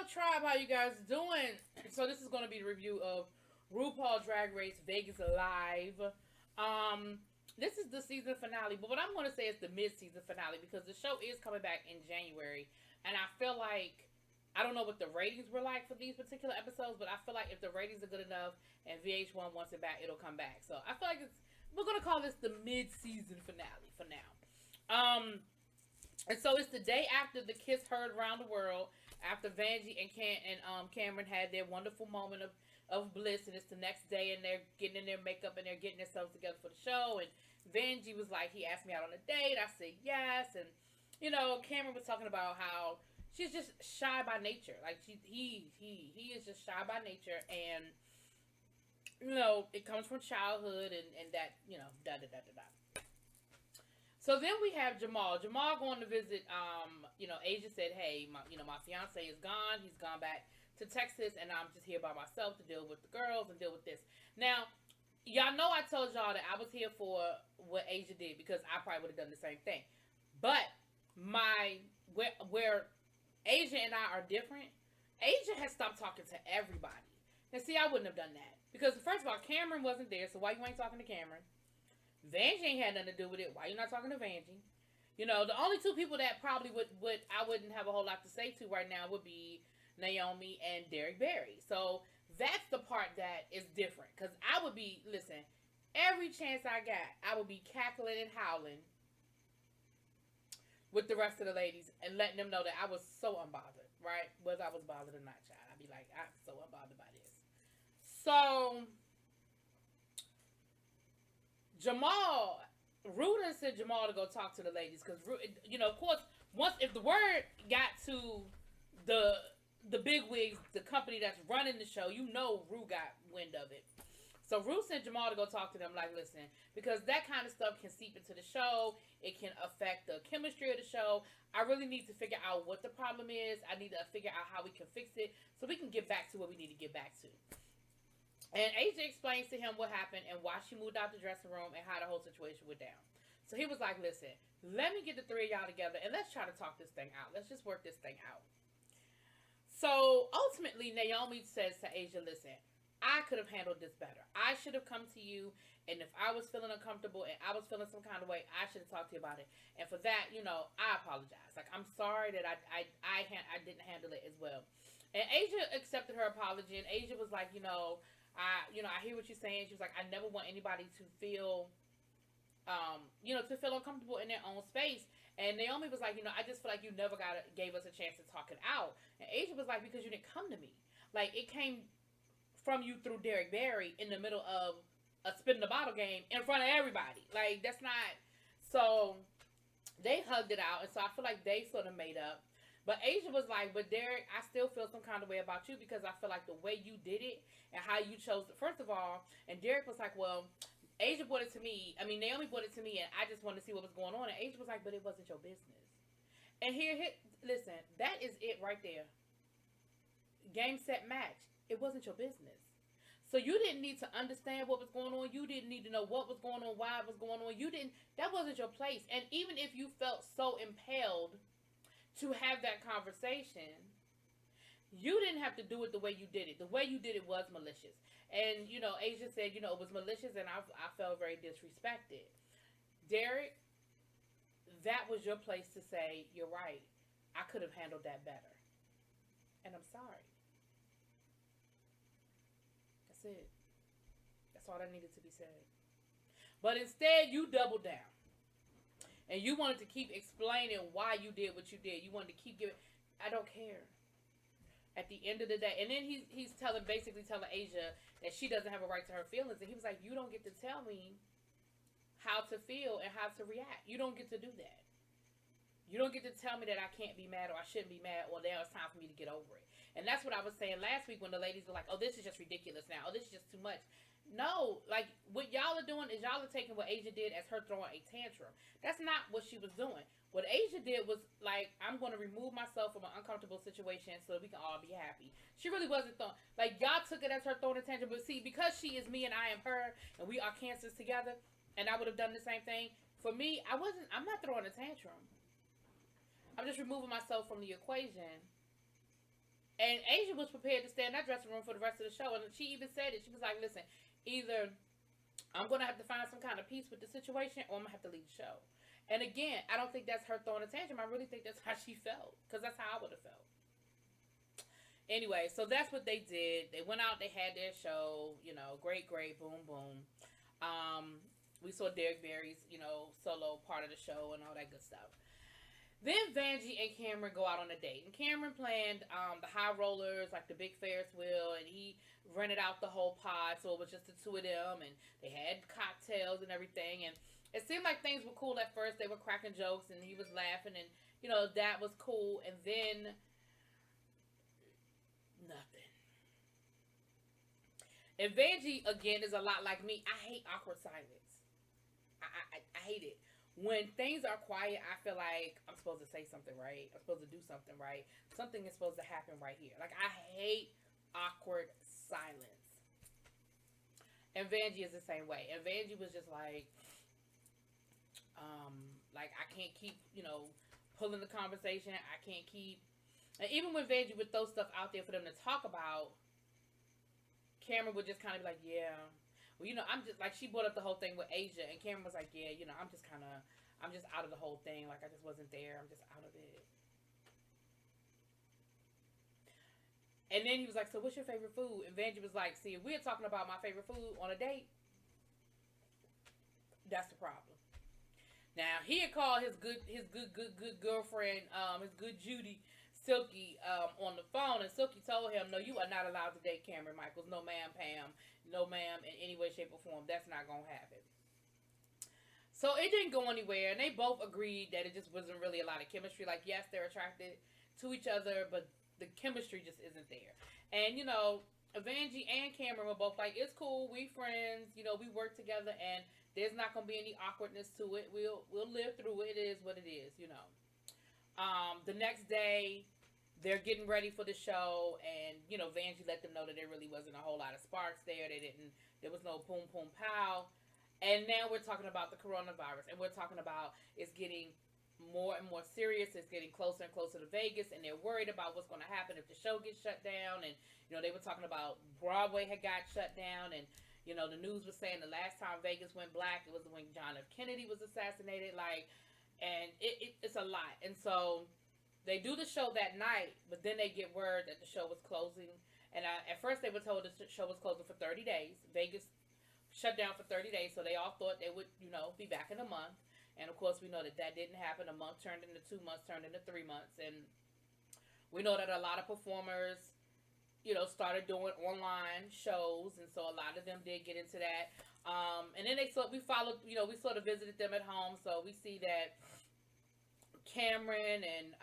up, tribe? How you guys doing? So this is going to be the review of RuPaul Drag Race Vegas Live. This is the season finale, but what I'm going to say is the mid-season finale because the show is coming back in January, and I feel like I don't know what the ratings were like for these particular episodes, but I feel like if the ratings are good enough and VH1 wants it back, it'll come back. So I feel like we're going to call this the mid-season finale for now. And so it's the day after the kiss heard around the world, after Vanjie and Cameron had their wonderful moment of bliss, and it's the next day, and they're getting in their makeup and they're getting themselves together for the show. And Vanjie was like, he asked me out on a date. I said yes, and Cameron was talking about how she's just shy by nature. Like he is just shy by nature, and it comes from childhood, and that da da da da da. So then we have Jamal. Jamal going to visit. Asia said, "Hey, my fiance is gone. He's gone back to Texas, and I'm just here by myself to deal with the girls and deal with this." Now, y'all know I told y'all that I was here for what Asia did because I probably would have done the same thing. But where Asia and I are different, Asia has stopped talking to everybody. Now, see, I wouldn't have done that because first of all, Cameron wasn't there, so why you ain't talking to Cameron? Vanjie ain't had nothing to do with it. Why you not talking to Vanjie? The only two people that probably would I wouldn't have a whole lot to say to right now would be Naomi and Derek Barry. So that's the part that is different. Because I would be, listen, every chance I got, I would be cackling and howling with the rest of the ladies and letting them know that I was so unbothered, right? Whether I was bothered or not, child. I'd be like, I'm so unbothered by this. So Jamal, Ruda said Jamal to go talk to the ladies because, of course, if the word got to the big wigs, the company that's running the show, Ru got wind of it. So Ru sent Jamal to go talk to them, like, listen, because that kind of stuff can seep into the show. It can affect the chemistry of the show. I really need to figure out what the problem is. I need to figure out how we can fix it so we can get back to what we need to get back to. And Asia explains to him what happened and why she moved out the dressing room and how the whole situation went down. So he was like, listen, let me get the three of y'all together and let's try to talk this thing out. Let's just work this thing out. So ultimately, Naomi says to Asia, listen, I could have handled this better. I should have come to you, and if I was feeling uncomfortable and I was feeling some kind of way, I should have talked to you about it. And for that, I apologize. Like, I'm sorry that I didn't handle it as well. And Asia accepted her apology, and Asia was like, I hear what you're saying. She was like, I never want anybody to feel, to feel uncomfortable in their own space. And Naomi was like, I just feel like you never gave us a chance to talk it out. And Asia was like, because you didn't come to me. Like, it came from you through Derek Barry in the middle of a spin the bottle game in front of everybody. Like, that's not. So they hugged it out, and so I feel like they sort of made up. But Asia was like, but Derek, I still feel some kind of way about you because I feel like the way you did it and how you chose it, first of all. And Derek was like, well, Asia brought it to me. I mean, Naomi brought it to me, and I just wanted to see what was going on. And Asia was like, but it wasn't your business. And listen, that is it right there. Game, set, match. It wasn't your business. So you didn't need to understand what was going on. You didn't need to know what was going on, why it was going on. That wasn't your place. And even if you felt so impelled to have that conversation, you didn't have to do it the way you did it. The way you did it was malicious. And, Asia said, it was malicious and I felt very disrespected. Derek, that was your place to say, you're right. I could have handled that better. And I'm sorry. That's it. That's all that needed to be said. But instead, you doubled down. And you wanted to keep explaining why you did what you did. You wanted to keep giving. I don't care. At the end of the day. And then he's basically telling Asia that she doesn't have a right to her feelings. And he was like, you don't get to tell me how to feel and how to react. You don't get to do that. You don't get to tell me that I can't be mad or I shouldn't be mad or now it's time for me to get over it. And that's what I was saying last week when the ladies were like, oh, this is just ridiculous now. Oh, this is just too much. No, like, what y'all are doing is y'all are taking what Asia did as her throwing a tantrum. That's not what she was doing. What Asia did was, like, I'm going to remove myself from an uncomfortable situation so that we can all be happy. She really wasn't throwing, like, y'all took it as her throwing a tantrum. But see, because she is me and I am her, and we are cancers together, and I would have done the same thing, for me, I'm not throwing a tantrum. I'm just removing myself from the equation And Asia was prepared to stay in that dressing room for the rest of the show. And she even said it. She was like, listen, either I'm going to have to find some kind of peace with the situation or I'm going to have to leave the show. And again, I don't think that's her throwing a tantrum. I really think that's how she felt. Because that's how I would have felt. Anyway, so that's what they did. They went out, they had their show, great, boom, boom. We saw Derek Barry's, solo part of the show and all that good stuff. Then Vanjie and Cameron go out on a date. And Cameron planned the high rollers, like the big Ferris wheel, and he rented out the whole pod, so it was just the two of them, and they had cocktails and everything. And it seemed like things were cool at first. They were cracking jokes, and he was laughing, and, that was cool. And then nothing. And Vanjie, again, is a lot like me. I hate awkward silence. I hate it. When things are quiet, I feel like I'm supposed to say something right. I'm supposed to do something right. Something is supposed to happen right here. Like, I hate awkward silence. And Vanjie is the same way. And Vanjie was just like I can't keep, pulling the conversation. I can't keep... And even when Vanjie would throw stuff out there for them to talk about, Cameron would just kind of be like, yeah. Well, I'm just, like, she brought up the whole thing with Asia, and Cameron was like, yeah, I'm just out of the whole thing. Like, I just wasn't there. I'm just out of it. And then he was like, so what's your favorite food? And Vanjie was like, see, if we're talking about my favorite food on a date, that's the problem. Now, he had called his good girlfriend, his good Judy, Silky, on the phone, and Silky told him, no, you are not allowed to date Cameron Michaels. No, ma'am, Pam. No, ma'am, in any way, shape, or form. That's not going to happen. So it didn't go anywhere, and they both agreed that it just wasn't really a lot of chemistry. Like, yes, they're attracted to each other, but the chemistry just isn't there. And, Vanjie and Cameron were both like, it's cool, we friends, we work together, and there's not going to be any awkwardness to it. We'll live through it. It is what it is, The next day, they're getting ready for the show, and, Vanjie let them know that there really wasn't a whole lot of sparks there. There was no boom, boom, pow. And now we're talking about the coronavirus, and we're talking about it's getting more and more serious. It's getting closer and closer to Vegas, and they're worried about what's going to happen if the show gets shut down. And, they were talking about Broadway had got shut down, and, the news was saying the last time Vegas went black, it was when John F. Kennedy was assassinated, and it's a lot. And so they do the show that night, but then they get word that the show was closing. And at first they were told the show was closing for 30 days. Vegas shut down for 30 days, so they all thought they would, be back in a month. And, of course, we know that didn't happen. A month turned into 2 months, turned into 3 months. And we know that a lot of performers, started doing online shows. And so a lot of them did get into that. And then we sort of visited them at home. So we see that Cameron and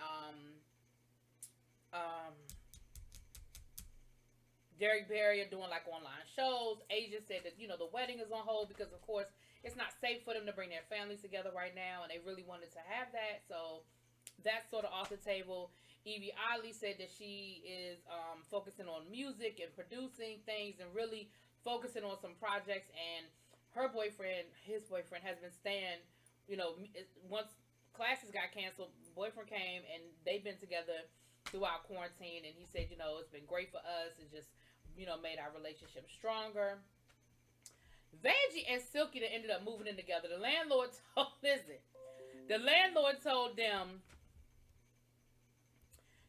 Derek Barry are doing online shows. Asia said that, the wedding is on hold because, of course, it's not safe for them to bring their families together right now, and they really wanted to have that. So that's sort of off the table. Evie Oddly said that she is focusing on music and producing things and really focusing on some projects. And his boyfriend, has been staying, once classes got canceled, boyfriend came, and they've been together throughout quarantine. And he said, it's been great for us. It just, made our relationship stronger. Vanjie and Silky that ended up moving in together. The landlord told them,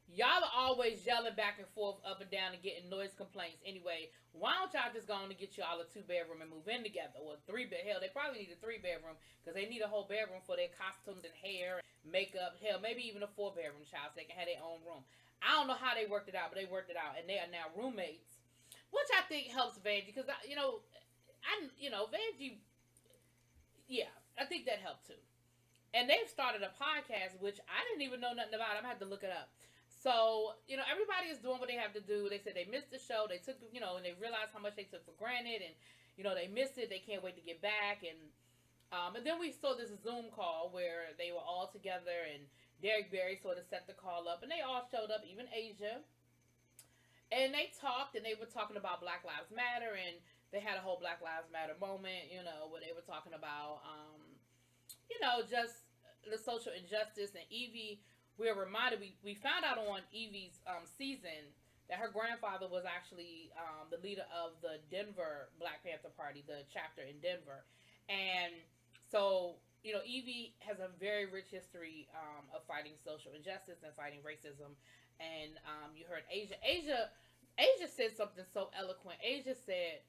y'all are always yelling back and forth, up and down, and getting noise complaints. Anyway, why don't y'all just go on and get y'all a 2-bedroom and move in together? Or 3-bed. Hell, they probably need a 3-bedroom because they need a whole bedroom for their costumes and hair, makeup. Hell, maybe even a 4-bedroom, child, so they can have their own room. I don't know how they worked it out, but they worked it out, and they are now roommates, which I think helps Vanjie because Vanjie, yeah, I think that helped too. And they've started a podcast, which I didn't even know nothing about. I'm gonna have to look it up. So, everybody is doing what they have to do. They said they missed the show. They took, and they realized how much they took for granted, and they missed it. They can't wait to get back. And then we saw this Zoom call where they were all together, and Derek Barry sort of set the call up, and they all showed up, even Asia. And they talked, and they were talking about Black Lives Matter, and they had a whole Black Lives Matter moment, where they were talking about, just the social injustice. And Evie, we're reminded, we found out on Evie's season that her grandfather was actually the leader of the Denver Black Panther Party, the chapter in Denver. And so, Evie has a very rich history of fighting social injustice and fighting racism. And you heard Asia said something so eloquent. Asia said,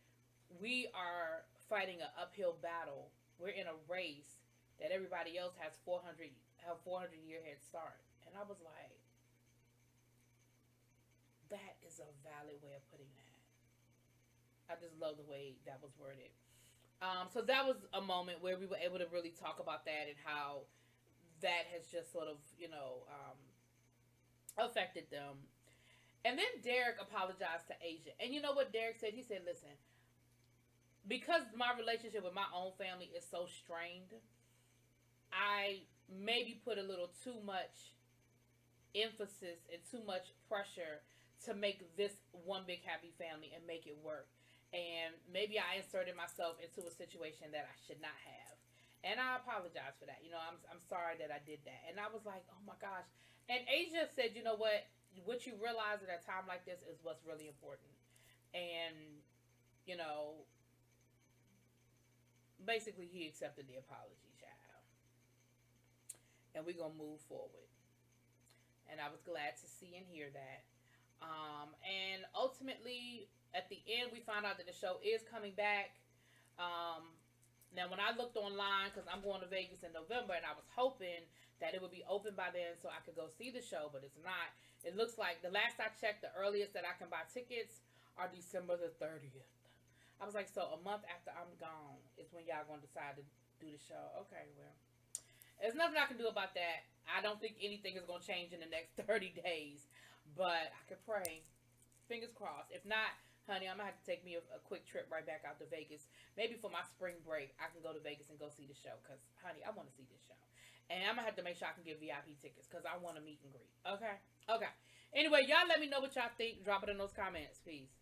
"We are fighting an uphill battle. We're in a race that everybody else has 400-year head start." And I was like, that is a valid way of putting that. I just love the way that was worded. So that was a moment where we were able to really talk about that and how that has just sort of, affected them. And then Derek apologized to Asia. And you know what Derek said? He said, "Listen, because my relationship with my own family is so strained, I maybe put a little too much emphasis and too much pressure to make this one big happy family and make it work. And maybe I inserted myself into a situation that I should not have. And I apologize for that. I'm sorry that I did that." And I was like, oh my gosh. And Asia said, "You know what? What you realize at a time like this is what's really important." And, basically he accepted the apology, child. And we're going to move forward. And I was glad to see and hear that. And ultimately, at the end, we found out that the show is coming back. Now, when I looked online, because I'm going to Vegas in November, and I was hoping that it would be open by then so I could go see the show, but it's not. It looks like, the last I checked, the earliest that I can buy tickets are December the 30th. I was like, so a month after I'm gone is when y'all going to decide to do the show. Okay, well, there's nothing I can do about that. I don't think anything is going to change in the next 30 days, but I could pray. Fingers crossed. If not, honey, I'm going to have to take me a quick trip right back out to Vegas. Maybe for my spring break, I can go to Vegas and go see the show. Because, honey, I want to see this show. And I'm going to have to make sure I can get VIP tickets. Because I want to meet and greet. Okay? Okay. Anyway, y'all let me know what y'all think. Drop it in those comments. Peace.